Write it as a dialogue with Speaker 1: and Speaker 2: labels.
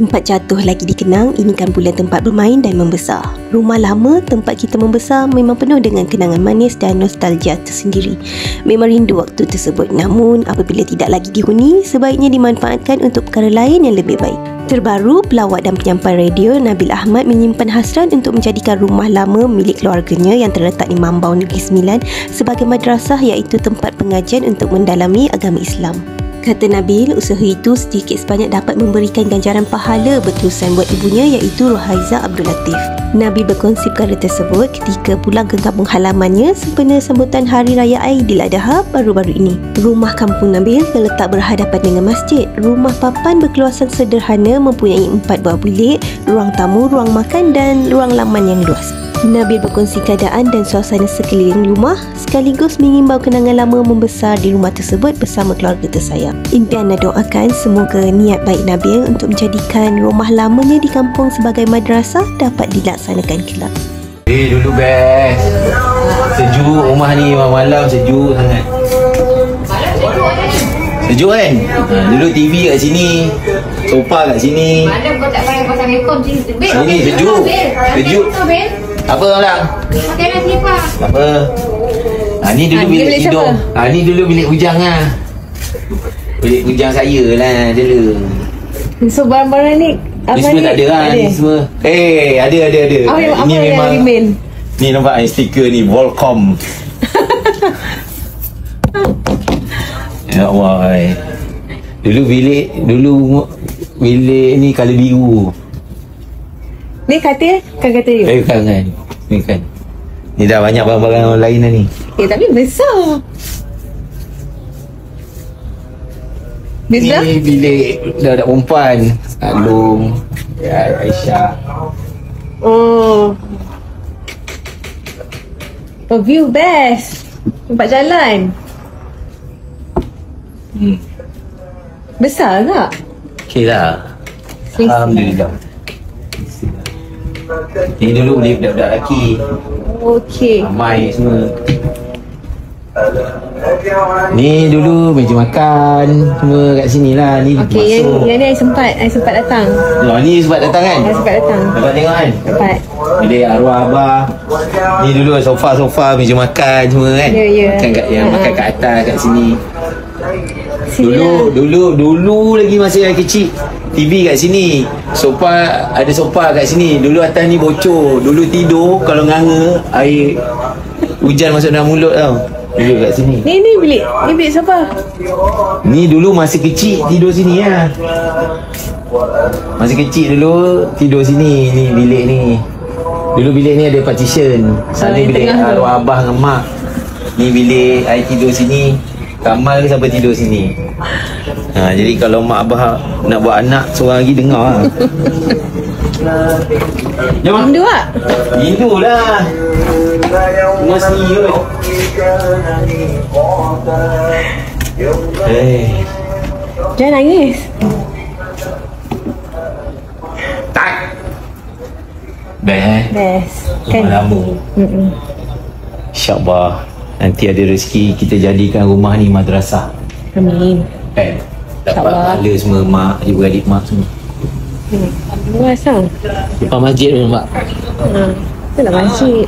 Speaker 1: Tempat jatuh lagi dikenang, ini kan bulan tempat bermain dan membesar. Rumah lama tempat kita membesar memang penuh dengan kenangan manis dan nostalgia tersendiri. Memang rindu waktu tersebut, namun apabila tidak lagi dihuni, sebaiknya dimanfaatkan untuk perkara lain yang lebih baik. Terbaru, pelawak dan penyampai radio Nabil Ahmad menyimpan hasrat untuk menjadikan rumah lama milik keluarganya yang terletak di Mambau Negeri Sembilan sebagai madrasah, iaitu tempat pengajian untuk mendalami agama Islam. Kata Nabil, usaha itu sedikit sebanyak dapat memberikan ganjaran pahala berterusan buat ibunya, iaitu Rohaiza Abdul Latif. Nabil berkongsi perkara tersebut ketika pulang ke kampung halamannya sempena sambutan Hari Raya Aidiladha baru-baru ini. Rumah kampung Nabil terletak berhadapan dengan masjid. Rumah papan berkeluasan sederhana mempunyai 4 buah bilik, ruang tamu, ruang makan dan ruang laman yang luas. Nabil berkongsi keadaan dan suasana sekeliling rumah sekaligus mengimbau kenangan lama membesar di rumah tersebut bersama keluarga tersayang. Impian dan doakan semoga niat baik Nabil untuk menjadikan rumah lamanya di kampung sebagai madrasah dapat dilaksanakan kelak.
Speaker 2: Dulu best. Sejuk rumah ni, malam sejuk sangat. Sejuk kan? Dulu TV kat sini, sofa kat sini.
Speaker 3: Malam kau tak payah pasang aircon sini.
Speaker 2: Sini sejuk. Sejuk. Apa orang?
Speaker 3: Pakai lah selipar.
Speaker 2: Tak apa. Ni dulu bilik tidur. Ni dulu bilik bujang lah. Bilik bujang saya lah dulu.
Speaker 4: So barang-barang ni
Speaker 2: Ni semua tak ada lah. Ni semua. Ada.
Speaker 4: Apa yang remain?
Speaker 2: Ni nampak stiker ni, Volcom. Ya Allah. Dulu bilik ni colour biru.
Speaker 4: Ni katil? Kan katil you?
Speaker 2: Kan. Ni kan. Ni dah banyak barang-barang lain dah ni.
Speaker 4: Tapi besar. Besar?
Speaker 2: Ni bilik budak perempuan. Alung, Aisyah.
Speaker 4: Oh, view best. Nampak jalan. Besar tak?
Speaker 2: Okey lah. Alhamdulillah. Ni dulu boleh budak-budak lelaki.
Speaker 4: Okey.
Speaker 2: Ramai semua. Ni dulu meja makan semua kat sini lah. Ni
Speaker 4: Okey,
Speaker 2: masuk.
Speaker 4: yang ni I sempat datang.
Speaker 2: Ni sempat datang kan?
Speaker 4: I sempat datang.
Speaker 2: Dapat tengok kan?
Speaker 4: Dapat.
Speaker 2: Bilik arwah abah. Ni dulu sofa-sofa, meja makan semua kan?
Speaker 4: Ya.
Speaker 2: Makan kat, yang makan kat atas kat sini. Dulu lagi masa yang kecil, TV kat sini, ada sofa kat sini. Dulu atas ni bocor. Dulu tidur kalau nganga, air hujan masuk dalam mulut tau. Dulu kat sini.
Speaker 4: Ni bilik siapa?
Speaker 2: Ni dulu masa kecil tidur sini lah. Masa kecil dulu tidur sini. Ni bilik ni. Dulu bilik ni ada partition. Sana bilik arwah abah dengan mak. Ni bilik I tidur sini. Kamal ke siapa tidur sini. Jadi kalau mak abah nak buat anak seorang lagi dengar lah. Jom lah.
Speaker 4: Rindu tak?
Speaker 2: Rindu lah. Semua sini kot.
Speaker 4: Jangan nangis.
Speaker 2: Tak. Best.
Speaker 4: Best.
Speaker 2: Rumah lama. InsyaAllah nanti ada rezeki kita jadikan rumah ni madrasah.
Speaker 4: Amin.
Speaker 2: Kan? Dapat pahala semua mak, adik-beradik mak semua.
Speaker 4: Luas tau.
Speaker 2: Depan masjid tu mak.
Speaker 4: Itulah masjid.